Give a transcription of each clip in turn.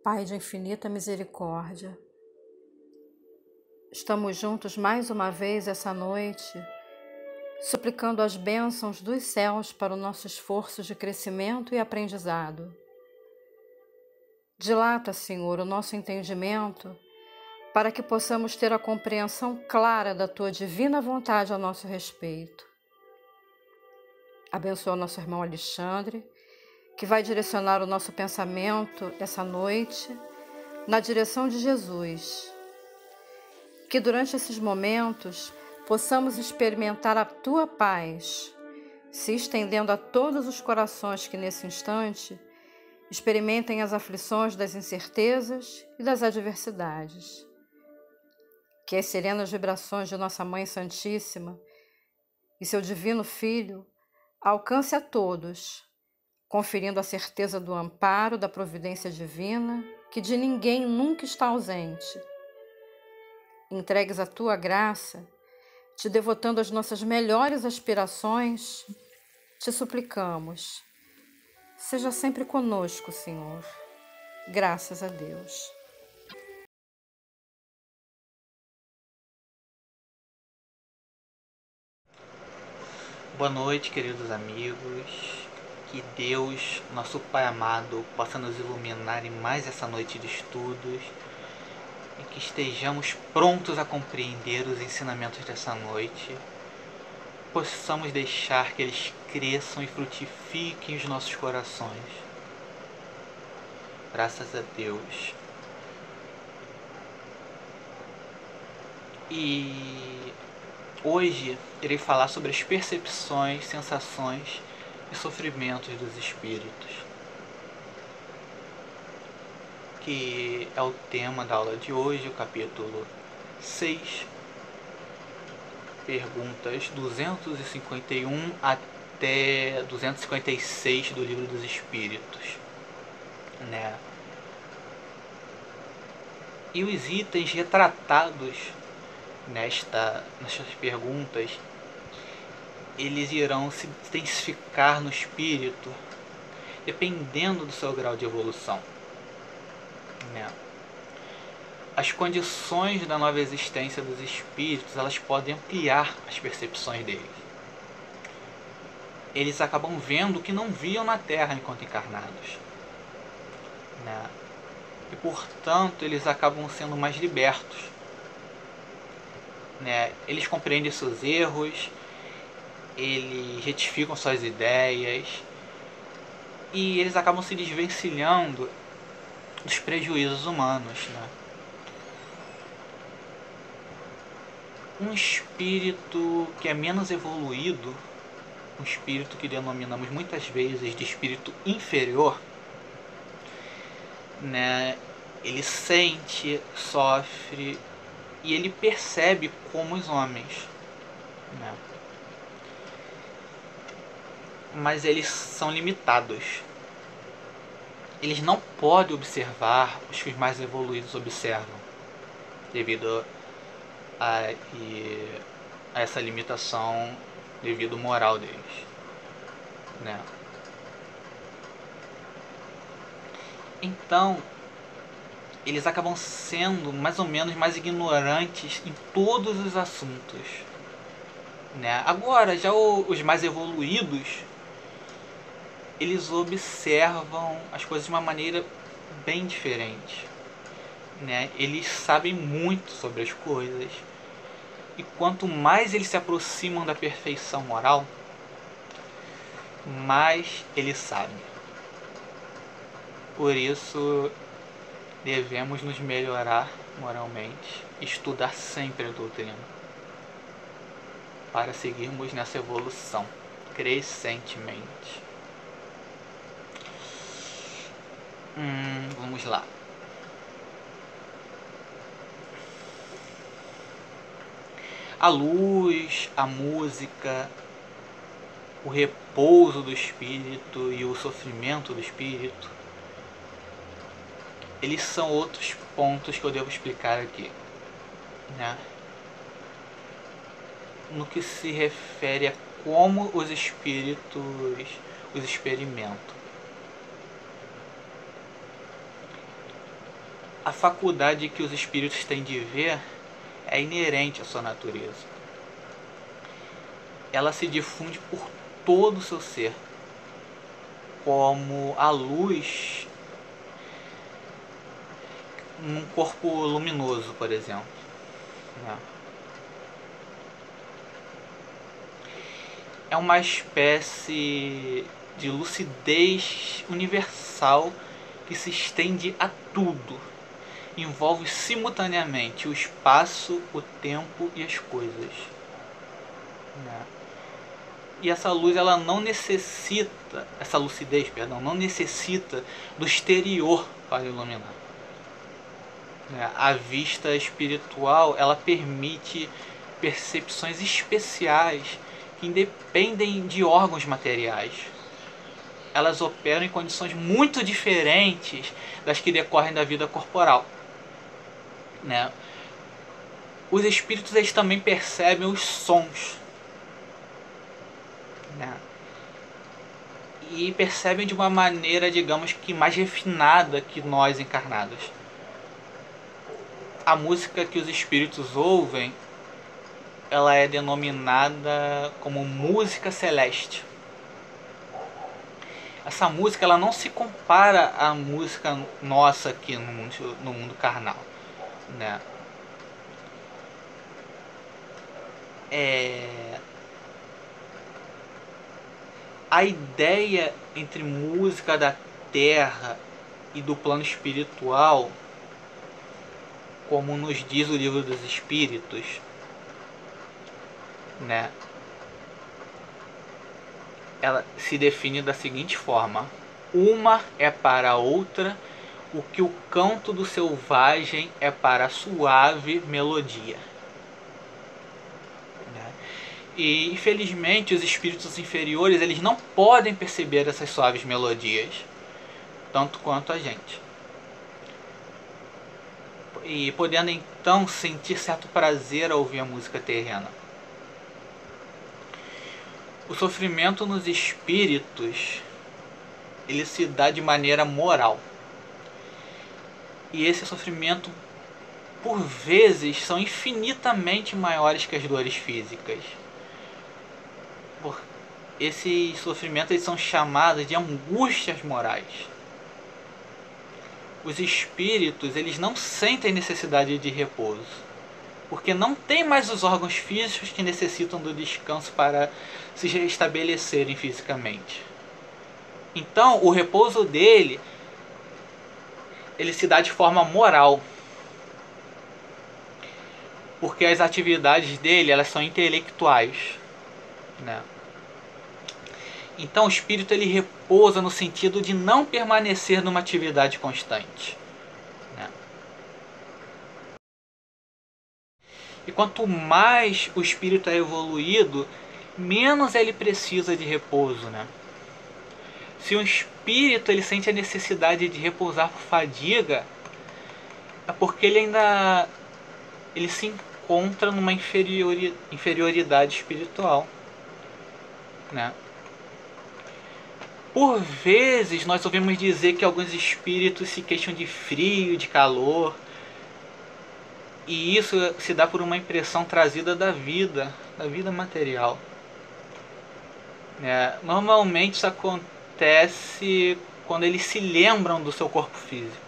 Pai de infinita misericórdia, estamos juntos mais uma vez essa noite, suplicando as bênçãos dos céus para o nosso esforço de crescimento e aprendizado. Dilata, Senhor, o nosso entendimento para que possamos ter a compreensão clara da Tua divina vontade a nosso respeito. Abençoa nosso irmão Alexandre, que vai direcionar o nosso pensamento essa noite na direção de Jesus. Que durante esses momentos possamos experimentar a Tua paz, se estendendo a todos os corações que nesse instante experimentem as aflições das incertezas e das adversidades. Que as serenas vibrações de Nossa Mãe Santíssima e seu Divino Filho alcance a todos, conferindo a certeza do amparo da providência divina, que de ninguém nunca está ausente. Entregues a Tua graça, te devotando as nossas melhores aspirações, te suplicamos. Seja sempre conosco, Senhor. Graças a Deus. Boa noite, queridos amigos. Que Deus, nosso Pai amado, possa nos iluminar em mais essa noite de estudos e que estejamos prontos a compreender os ensinamentos dessa noite. Possamos deixar que eles cresçam e frutifiquem os nossos corações. Graças a Deus. E hoje irei falar sobre as percepções, sensações e sofrimentos dos espíritos, que é o tema da aula de hoje, o capítulo 6, perguntas 251 até 256 do Livro dos Espíritos, né? E os itens retratados nestas perguntas, eles irão se intensificar no espírito dependendo do seu grau de evolução, né? As condições da nova existência dos espíritos, elas podem ampliar as percepções deles. Eles acabam vendo o que não viam na Terra enquanto encarnados, né? E portanto eles acabam sendo mais libertos, né? Eles compreendem seus erros, eles retificam suas ideias e eles acabam se desvencilhando dos prejuízos humanos, né? Um espírito que é menos evoluído, um espírito que denominamos muitas vezes de espírito inferior, né? Ele sente, sofre e ele percebe como os homens, né? Mas eles são limitados. Eles não podem observar os que os mais evoluídos observam, devido a essa limitação, devido ao moral deles, né? Então, eles acabam sendo mais ou menos mais ignorantes em todos os assuntos, né? Agora, já os mais evoluídos, eles observam as coisas de uma maneira bem diferente, né? Eles sabem muito sobre as coisas e quanto mais eles se aproximam da perfeição moral, mais eles sabem. Por isso devemos nos melhorar moralmente, estudar sempre a doutrina para seguirmos nessa evolução crescentemente. Vamos lá. A luz, a música, o repouso do espírito e o sofrimento do espírito, eles são outros pontos que eu devo explicar aqui, né? No que se refere a como os espíritos os experimentam. a faculdade que os espíritos têm de ver é inerente à sua natureza. Ela se difunde por todo o seu ser, como a luz num corpo luminoso, por exemplo. É uma espécie de lucidez universal que se estende a tudo. Envolve simultaneamente o espaço, o tempo e as coisas. E essa luz, ela não necessita, essa lucidez, perdão, não necessita do exterior para iluminar. A vista espiritual, ela permite percepções especiais que independem de órgãos materiais. Elas operam em condições muito diferentes das que decorrem da vida corporal. Os espíritos, eles também percebem os sons. E percebem de uma maneira, digamos que mais refinada que nós encarnados. A música que os espíritos ouvem, ela é denominada como música celeste. Essa música, ela não se compara à música nossa aqui no mundo carnal, A ideia entre música da terra e do plano espiritual, como nos diz o Livro dos Espíritos, ela se define da seguinte forma: uma é para a outra o que o canto do selvagem é para a suave melodia. E infelizmente os espíritos inferiores, eles não podem perceber essas suaves melodias tanto quanto a gente, e podendo então sentir certo prazer ao ouvir a música terrena. O sofrimento nos espíritos, ele se dá de maneira moral, e esse sofrimento, por vezes, são infinitamente maiores que as dores físicas. Esses sofrimentos, eles são chamados de angústias morais. Os espíritos, eles não sentem necessidade de repouso, porque não tem mais os órgãos físicos que necessitam do descanso para se restabelecerem fisicamente. Então, o repouso dele, ele se dá de forma moral, porque as atividades dele, elas são intelectuais, Então o espírito, ele repousa no sentido de não permanecer numa atividade constante. E quanto mais o espírito é evoluído, menos ele precisa de repouso. Se o espírito, ele sente a necessidade de repousar por fadiga, é porque ele se encontra numa inferioridade espiritual. Por vezes nós ouvimos dizer que alguns espíritos se queixam de frio, de calor, e isso se dá por uma impressão trazida da vida material. Normalmente isso acontece quando eles se lembram do seu corpo físico.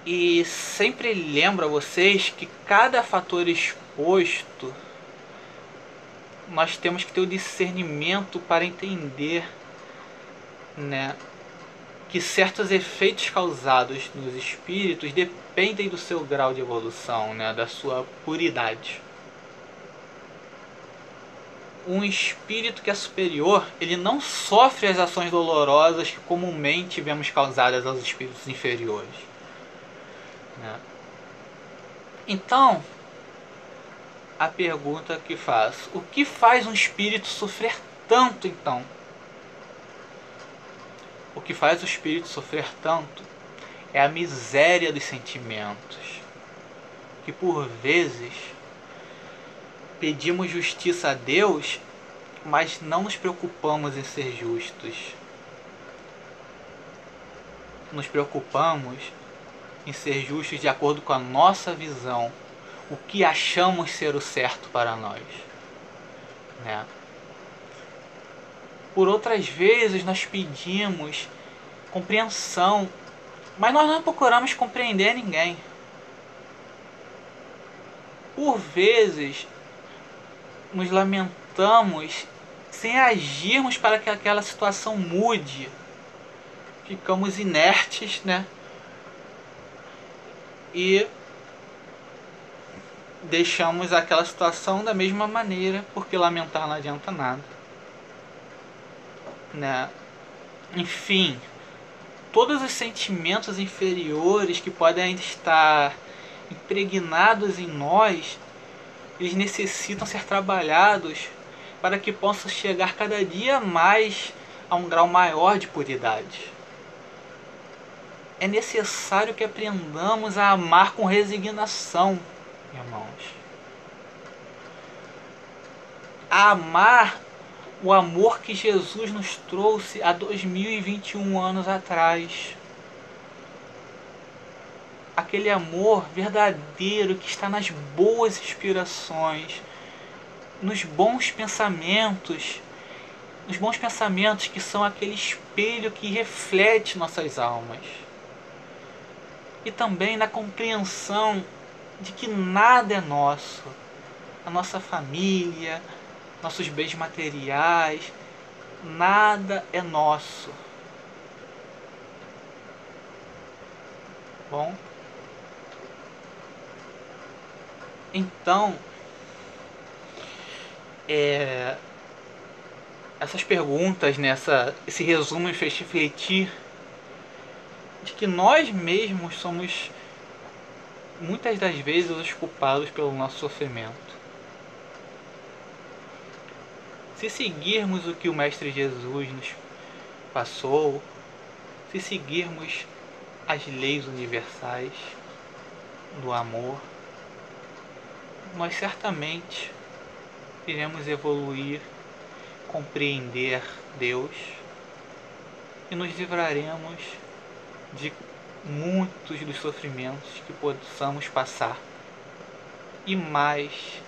E sempre lembro a vocês que cada fator exposto, nós temos que ter o discernimento para entender, que certos efeitos causados nos espíritos dependem do seu grau de evolução, da sua puridade. Um espírito que é superior, ele não sofre as ações dolorosas que comumente vemos causadas aos espíritos inferiores. Então, a pergunta que faço: o que faz um espírito sofrer tanto, então? O que faz o espírito sofrer tanto é a miséria dos sentimentos, que por vezes pedimos justiça a Deus, mas não nos preocupamos em ser justos. nos preocupamos em ser justos de acordo com a nossa visão, o que achamos ser o certo para nós, né? Por outras vezes nós pedimos compreensão, mas nós não procuramos compreender ninguém. Por vezes nos lamentamos sem agirmos para que aquela situação mude. Ficamos inertes, né? E deixamos aquela situação da mesma maneira, porque lamentar não adianta nada, né? Enfim, todos os sentimentos inferiores que podem ainda estar impregnados em nós, eles necessitam ser trabalhados para que possam chegar cada dia mais a um grau maior de puridade. É necessário que aprendamos a amar com resignação, irmãos. A amar o amor que Jesus nos trouxe há 2021 anos atrás. Aquele amor verdadeiro que está nas boas inspirações, nos bons pensamentos que são aquele espelho que reflete nossas almas. E também na compreensão de que nada é nosso. A nossa família, nossos bens materiais, nada é nosso. Bom? Então, essas perguntas, esse resumo me fez refletir de que nós mesmos somos muitas das vezes os culpados pelo nosso sofrimento. Se seguirmos o que o Mestre Jesus nos passou, se seguirmos as leis universais do amor, nós certamente iremos evoluir, compreender Deus e nos livraremos de muitos dos sofrimentos que possamos passar. E mais,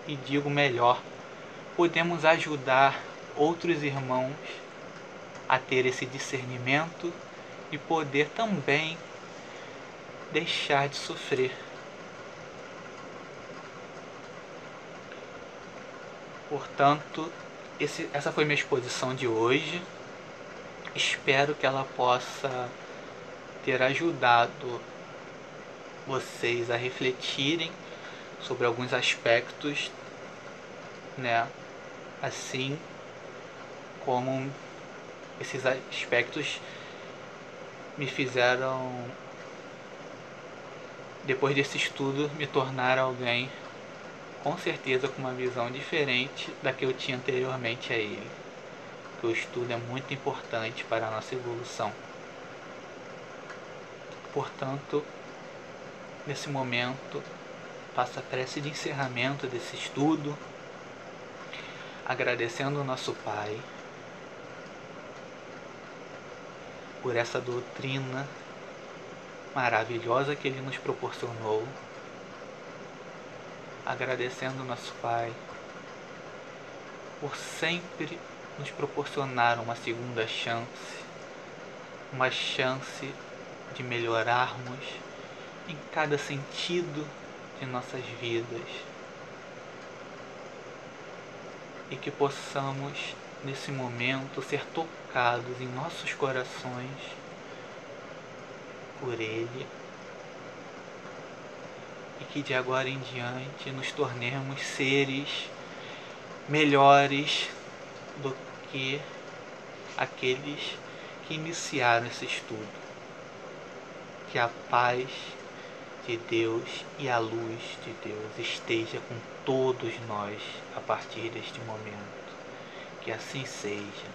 e digo melhor, podemos ajudar outros irmãos a ter esse discernimento e poder também deixar de sofrer. Portanto, essa foi minha exposição de hoje. Espero que ela possa ter ajudado vocês a refletirem sobre alguns aspectos, né? Assim como esses aspectos me fizeram, depois desse estudo, me tornar alguém com certeza com uma visão diferente da que eu tinha anteriormente a ele. Que o estudo é muito importante para a nossa evolução. Portanto, nesse momento, faço a prece de encerramento desse estudo, agradecendo ao nosso Pai por essa doutrina maravilhosa que Ele nos proporcionou, agradecendo ao nosso Pai por sempre nos proporcionar uma segunda chance, uma chance de melhorarmos em cada sentido de nossas vidas e que possamos nesse momento ser tocados em nossos corações por Ele e que de agora em diante nos tornemos seres melhores do que aqueles que iniciaram esse estudo. Que a paz de Deus e a luz de Deus esteja com todos nós a partir deste momento. Que assim seja.